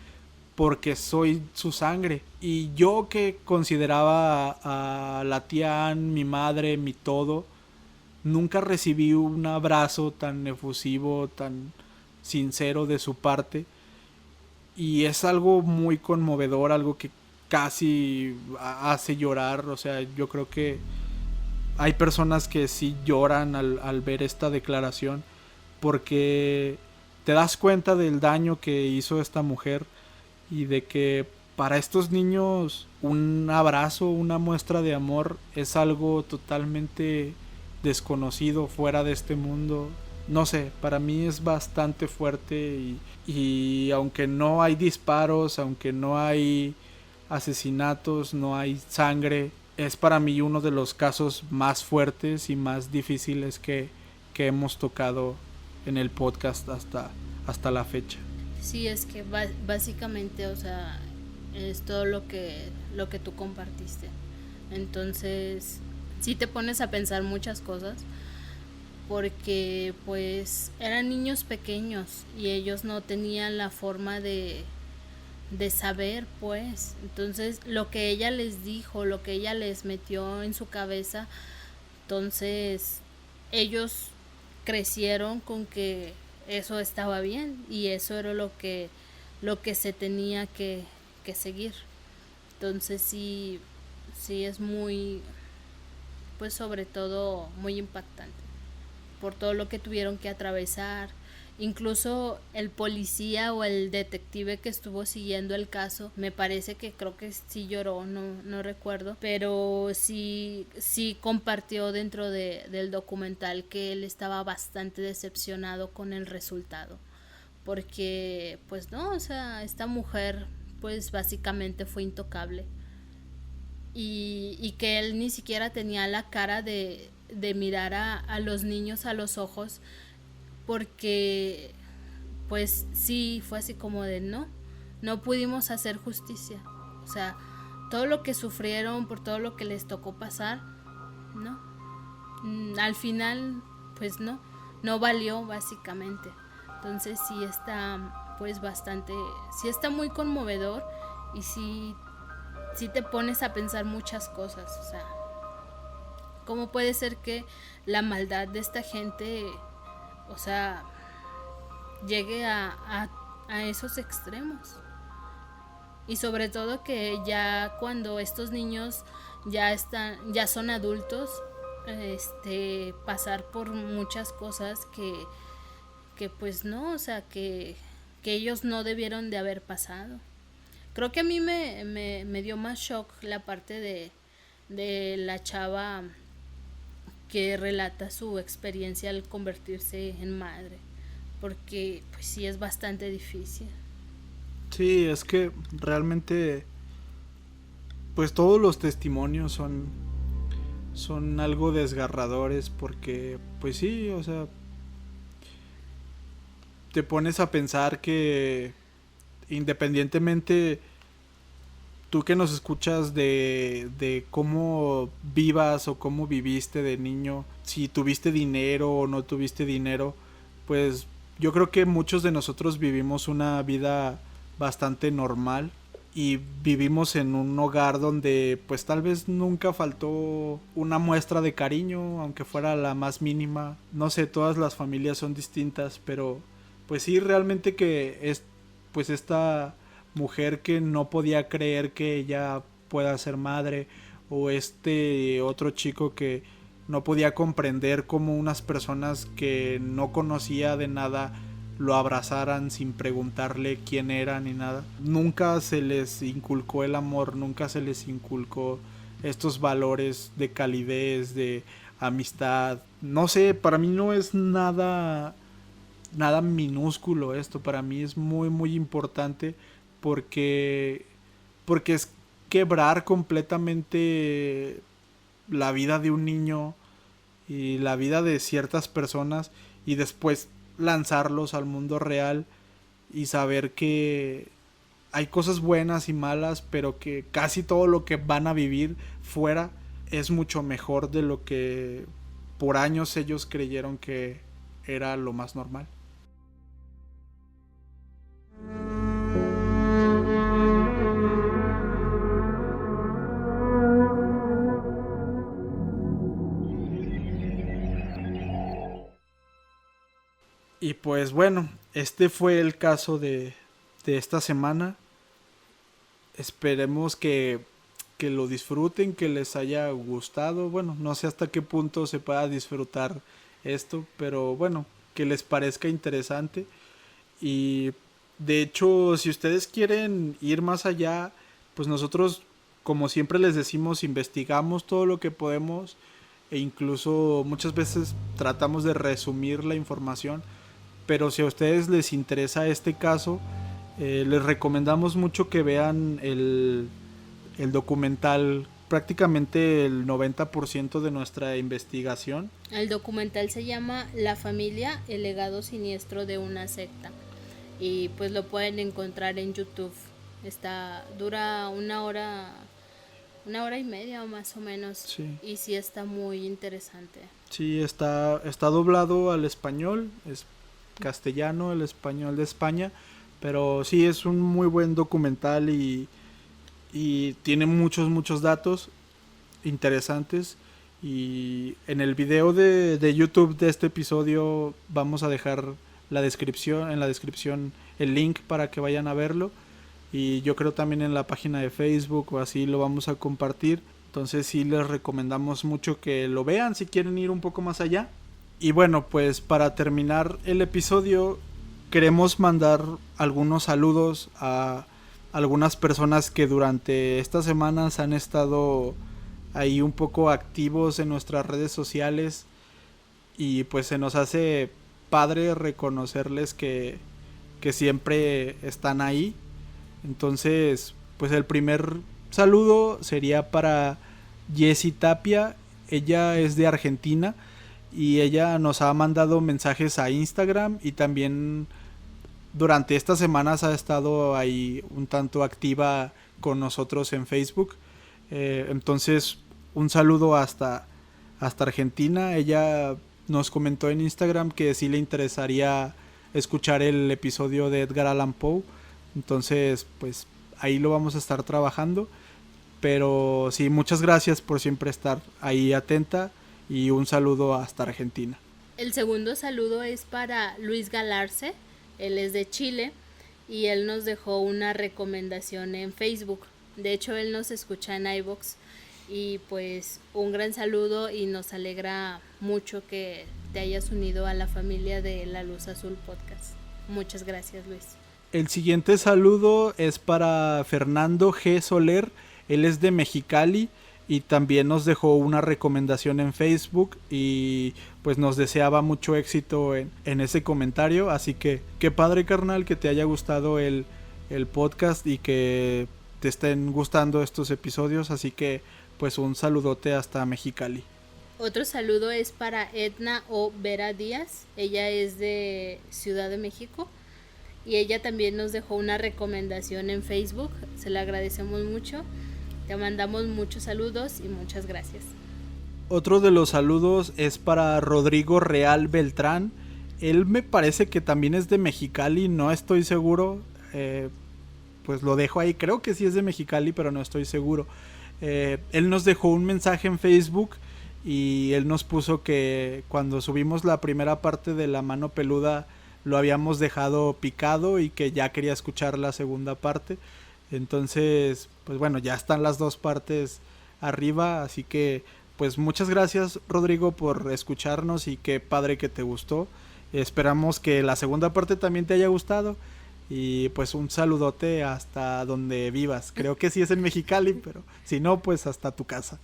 porque soy su sangre. Y yo, que consideraba a la tía Anne mi madre, mi todo, nunca recibí un abrazo tan efusivo, tan sincero de su parte. Y es algo muy conmovedor, algo que casi hace llorar. O sea, yo creo que hay personas que sí lloran al ver esta declaración, porque te das cuenta del daño que hizo esta mujer y de que para estos niños un abrazo, una muestra de amor es algo totalmente desconocido, fuera de este mundo. No sé, para mí es bastante fuerte y aunque no hay disparos, aunque no hay asesinatos, no hay sangre, es para mí uno de los casos más fuertes y más difíciles que hemos tocado en el podcast hasta la fecha. Sí, es que básicamente, o sea, es todo lo que tú compartiste. Entonces, sí te pones a pensar muchas cosas, porque pues eran niños pequeños y ellos no tenían la forma de saber, pues. Entonces, lo que ella les dijo, lo que ella les metió en su cabeza, entonces ellos crecieron con que eso estaba bien y eso era lo que se tenía que seguir. Entonces sí es muy, pues sobre todo muy impactante por todo lo que tuvieron que atravesar. Incluso el policía o el detective que estuvo siguiendo el caso, me parece que creo que sí lloró, no recuerdo, pero sí compartió dentro del documental que él estaba bastante decepcionado con el resultado, porque pues no, o sea, esta mujer pues básicamente fue intocable y que él ni siquiera tenía la cara de mirar a los niños a los ojos, porque pues sí fue así como de no pudimos hacer justicia, o sea, todo lo que sufrieron, por todo lo que les tocó pasar, no, al final pues no valió básicamente. Entonces sí está pues bastante, sí está muy conmovedor y sí te pones a pensar muchas cosas, o sea, cómo puede ser que la maldad de esta gente, o sea, llegue a esos extremos. Y sobre todo que ya cuando estos niños ya son adultos, pasar por muchas cosas que pues no, o sea, que ellos no debieron de haber pasado. Creo que a mí me dio más shock la parte de la chava que relata su experiencia al convertirse en madre, porque pues sí es bastante difícil. Sí, es que realmente pues todos los testimonios son algo desgarradores porque pues sí, o sea, te pones a pensar que independientemente tú que nos escuchas de cómo vivas o cómo viviste de niño, si tuviste dinero o no tuviste dinero, pues yo creo que muchos de nosotros vivimos una vida bastante normal y vivimos en un hogar donde pues tal vez nunca faltó una muestra de cariño, aunque fuera la más mínima. No sé, todas las familias son distintas, pero pues sí, realmente que es pues esta mujer que no podía creer que ella pueda ser madre, o este otro chico que no podía comprender cómo unas personas que no conocía de nada lo abrazaran sin preguntarle quién era ni nada. Nunca se les inculcó el amor, nunca se les inculcó estos valores de calidez, de amistad. No sé, para mí no es nada minúsculo esto, para mí es muy muy importante porque es quebrar completamente la vida de un niño y la vida de ciertas personas y después lanzarlos al mundo real y saber que hay cosas buenas y malas, pero que casi todo lo que van a vivir fuera es mucho mejor de lo que por años ellos creyeron que era lo más normal. Y pues bueno, este fue el caso de esta semana. Esperemos que lo disfruten, que les haya gustado. Bueno, no sé hasta qué punto se pueda disfrutar esto, pero bueno, que les parezca interesante. Y de hecho, si ustedes quieren ir más allá, pues nosotros, como siempre les decimos, investigamos todo lo que podemos e incluso muchas veces tratamos de resumir la información. Pero si a ustedes les interesa este caso, les recomendamos mucho que vean el documental, prácticamente el 90% de nuestra investigación. El documental se llama La familia, el legado siniestro de una secta. Y pues lo pueden encontrar en YouTube. Dura una hora y media o más o menos. Sí. Y sí está muy interesante. Sí, está doblado al español, es castellano, el español de España, pero sí es un muy buen documental y tiene muchos datos interesantes. Y en el video de YouTube de este episodio vamos a dejar en la descripción el link para que vayan a verlo, y yo creo también en la página de Facebook o así lo vamos a compartir. Entonces sí les recomendamos mucho que lo vean si quieren ir un poco más allá. Y bueno, pues para terminar el episodio queremos mandar algunos saludos a algunas personas que durante estas semanas han estado ahí un poco activos en nuestras redes sociales, y pues se nos hace padre reconocerles que siempre están ahí. Entonces, pues el primer saludo sería para Jessie Tapia. Ella es de Argentina y ella nos ha mandado mensajes a Instagram, y también durante estas semanas ha estado ahí un tanto activa con nosotros en Facebook. Entonces, un saludo hasta Argentina. Ella nos comentó en Instagram que sí le interesaría escuchar el episodio de Edgar Allan Poe. Entonces, pues ahí lo vamos a estar trabajando. Pero sí, muchas gracias por siempre estar ahí atenta, y un saludo hasta Argentina. El segundo saludo es para Luis Galarce. Él es de Chile y él nos dejó una recomendación en Facebook. De hecho, él nos escucha en iVoox. Y pues un gran saludo, y nos alegra mucho que te hayas unido a la familia de La Luz Azul Podcast. Muchas gracias, Luis. El siguiente saludo es para Fernando G. Soler. Él es de Mexicali y también nos dejó una recomendación en Facebook, y pues nos deseaba mucho éxito en ese comentario. Así que qué padre, carnal, que te haya gustado el podcast y que te estén gustando estos episodios. Así que pues un saludote hasta Mexicali. Otro saludo es para Edna O. Vera Díaz. Ella es de Ciudad de México y ella también nos dejó una recomendación en Facebook. Se la agradecemos mucho. Te mandamos muchos saludos y muchas gracias. Otro de los saludos es para Rodrigo Real Beltrán. Él me parece que también es de Mexicali, no estoy seguro. Pues lo dejo ahí, creo que sí es de Mexicali, pero no estoy seguro. Él nos dejó un mensaje en Facebook y él nos puso que cuando subimos la primera parte de La Mano Peluda lo habíamos dejado picado y que ya quería escuchar la segunda parte. Entonces, pues bueno, ya están las dos partes arriba, así que pues muchas gracias, Rodrigo, por escucharnos, y qué padre que te gustó. Esperamos que la segunda parte también te haya gustado, y pues un saludote hasta donde vivas. Creo que sí es en Mexicali, pero si no, pues hasta tu casa.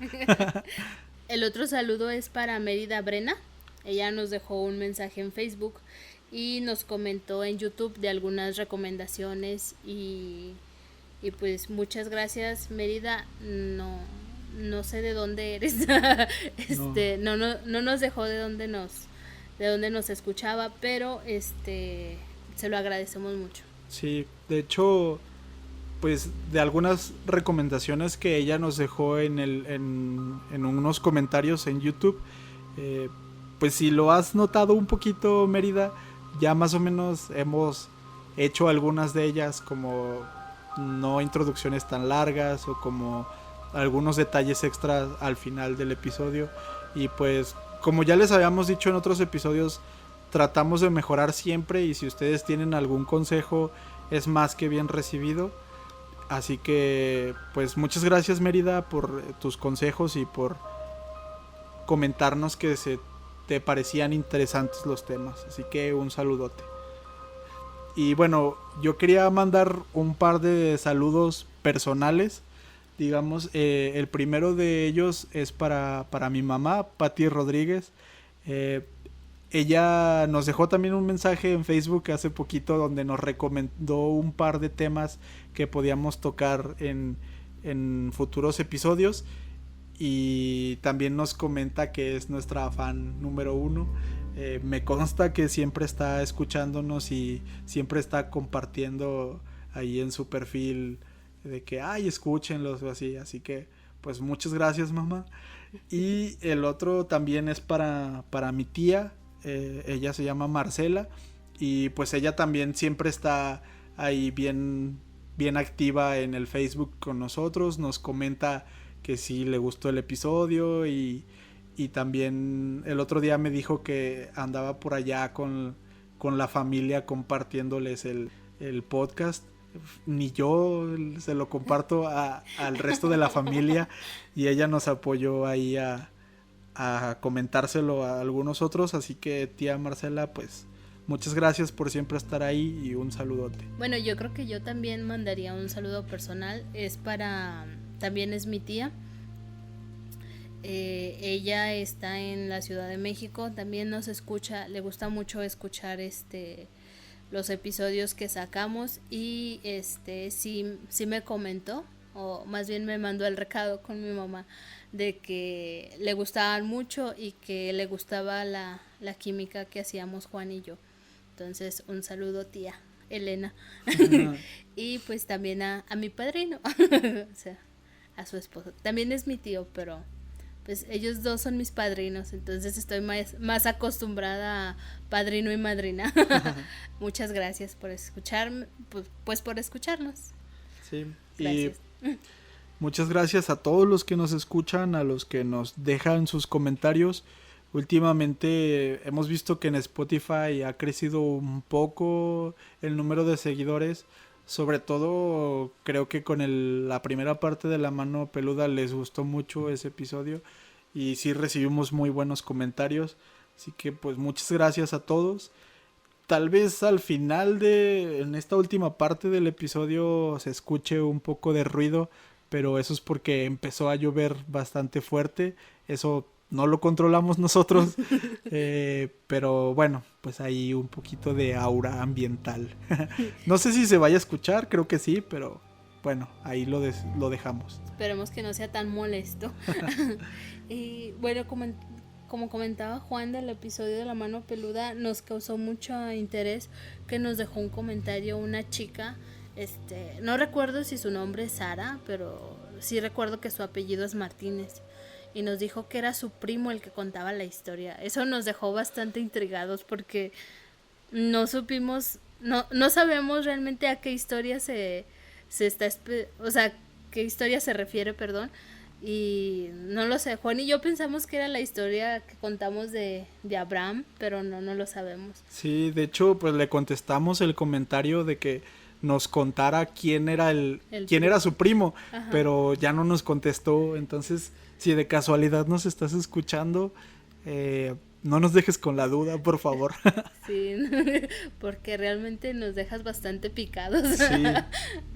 El otro saludo es para Mérida Brena. Ella nos dejó un mensaje en Facebook y nos comentó en YouTube de algunas recomendaciones, y pues muchas gracias, Mérida. No sé de dónde eres. No nos dejó de dónde nos escuchaba, pero se lo agradecemos mucho. Sí, de hecho, pues de algunas recomendaciones que ella nos dejó en unos comentarios en YouTube, pues si lo has notado un poquito, Mérida, ya más o menos hemos hecho algunas de ellas, como no introducciones tan largas o como algunos detalles extras al final del episodio. Y pues como ya les habíamos dicho en otros episodios, tratamos de mejorar siempre, y si ustedes tienen algún consejo es más que bien recibido. Así que pues muchas gracias, Mérida, por tus consejos y por comentarnos que se te parecían interesantes los temas. Así que un saludote. Y bueno, yo quería mandar un par de saludos personales. Digamos, el primero de ellos es para mi mamá, Pati Rodríguez. Ella nos dejó también un mensaje en Facebook hace poquito donde nos recomendó un par de temas que podíamos tocar en futuros episodios. Y también nos comenta que es nuestra fan número 1. Me consta que siempre está escuchándonos y siempre está compartiendo ahí en su perfil de que ay, escúchenlos o así. Así que pues muchas gracias, mamá. Y el otro también es para mi tía. Ella se llama Marcela y pues ella también siempre está ahí bien activa en el Facebook con nosotros. Nos comenta que sí le gustó el episodio y también el otro día me dijo que andaba por allá con la familia compartiéndoles el podcast. Ni yo se lo comparto al resto de la familia y ella nos apoyó ahí a comentárselo a algunos otros. Así que tía Marcela, pues muchas gracias por siempre estar ahí y un saludote. Bueno, yo creo que yo también mandaría un saludo personal. También es mi tía. Ella está en la Ciudad de México. También nos escucha. Le gusta mucho escuchar los episodios que sacamos. Y sí me comentó, o más bien me mandó el recado con mi mamá, de que le gustaban mucho y que le gustaba la química que hacíamos Juan y yo. Entonces, un saludo, tía Elena. Y pues también a mi padrino, o sea, a su esposo. También es mi tío, pero pues ellos dos son mis padrinos, entonces estoy más acostumbrada a padrino y madrina. Muchas gracias por escucharme, pues por escucharnos. Sí, gracias. Y muchas gracias a todos los que nos escuchan, a los que nos dejan sus comentarios. Últimamente hemos visto que en Spotify ha crecido un poco el número de seguidores. Sobre todo creo que con la primera parte de La Mano Peluda les gustó mucho ese episodio y sí recibimos muy buenos comentarios. Así que pues muchas gracias a todos. Tal vez al final en esta última parte del episodio se escuche un poco de ruido, pero eso es porque empezó a llover bastante fuerte. Eso no lo controlamos nosotros, pero bueno, pues hay un poquito de aura ambiental. No sé si se vaya a escuchar, creo que sí, pero bueno, ahí lo dejamos. Esperemos que no sea tan molesto. Y bueno, como comentaba Juan del episodio de La Mano Peluda, nos causó mucho interés que nos dejó un comentario una chica. No recuerdo si su nombre es Sara, pero sí recuerdo que su apellido es Martínez. Y nos dijo que era su primo el que contaba la historia. Eso nos dejó bastante intrigados porque no supimos, no sabemos realmente a qué historia qué historia se refiere, perdón. Y no lo sé, Juan y yo pensamos que era la historia que contamos de Abraham, pero no lo sabemos. Sí, de hecho, pues le contestamos el comentario de que nos contara quién era quién era su primo. Ajá. Pero ya no nos contestó. Entonces, si de casualidad nos estás escuchando, no nos dejes con la duda, por favor. Sí, porque realmente nos dejas bastante picados.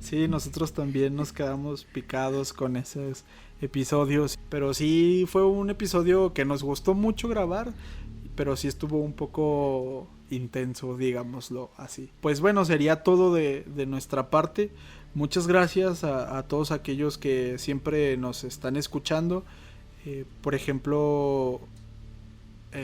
Sí, nosotros también nos quedamos picados con esos episodios. Pero sí fue un episodio que nos gustó mucho grabar, pero sí estuvo un poco intenso, digámoslo así. Pues bueno, sería todo de nuestra parte. Muchas gracias a todos aquellos que siempre nos están escuchando. Por ejemplo,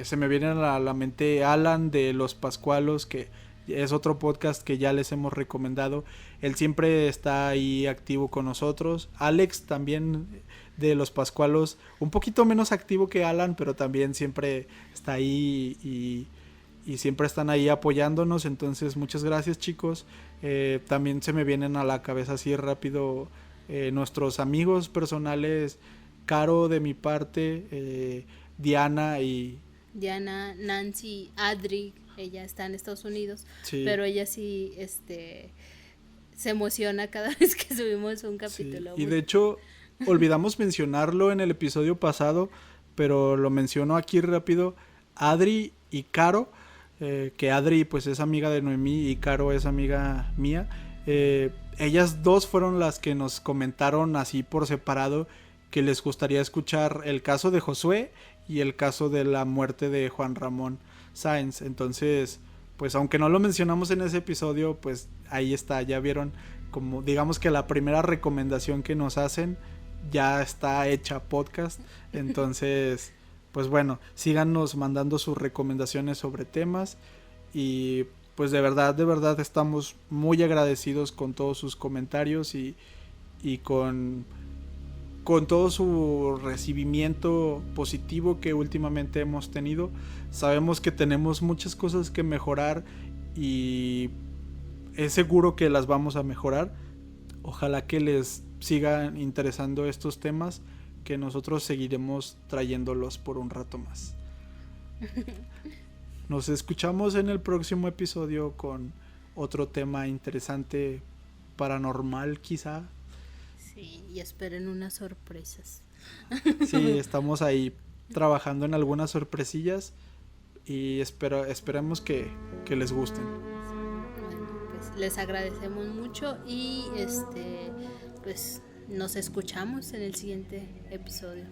se me viene a la mente Alan de Los Pascualos, que es otro podcast que ya les hemos recomendado. Él siempre está ahí activo con nosotros. Alex también de Los Pascualos, un poquito menos activo que Alan, pero también siempre está ahí y siempre están ahí apoyándonos. Entonces muchas gracias, chicos. También se me vienen a la cabeza así rápido nuestros amigos personales, Caro de mi parte, Diana, Nancy, Adri. Ella está en Estados Unidos, sí. Pero ella sí se emociona cada vez que subimos un capítulo. Sí. Y de hecho olvidamos mencionarlo en el episodio pasado, pero lo menciono aquí rápido. Adri y Caro, que Adri pues es amiga de Noemí y Caro es amiga mía. Ellas dos fueron las que nos comentaron así por separado que les gustaría escuchar el caso de Josué y el caso de la muerte de Juan Ramón Sáenz. Entonces, pues aunque no lo mencionamos en ese episodio, pues ahí está, ya vieron, como digamos que la primera recomendación que nos hacen ya está hecha podcast. Entonces, pues bueno, síganos mandando sus recomendaciones sobre temas y pues de verdad estamos muy agradecidos con todos sus comentarios y con todo su recibimiento positivo que últimamente hemos tenido. Sabemos que tenemos muchas cosas que mejorar y es seguro que las vamos a mejorar. Ojalá que les sigan interesando estos temas, que nosotros seguiremos trayéndolos por un rato más. Nos escuchamos en el próximo episodio con otro tema interesante, paranormal quizá. Sí, y esperen unas sorpresas. Sí, estamos ahí trabajando en algunas sorpresillas y esperemos que les gusten. Bueno, pues les agradecemos mucho y pues nos escuchamos en el siguiente episodio.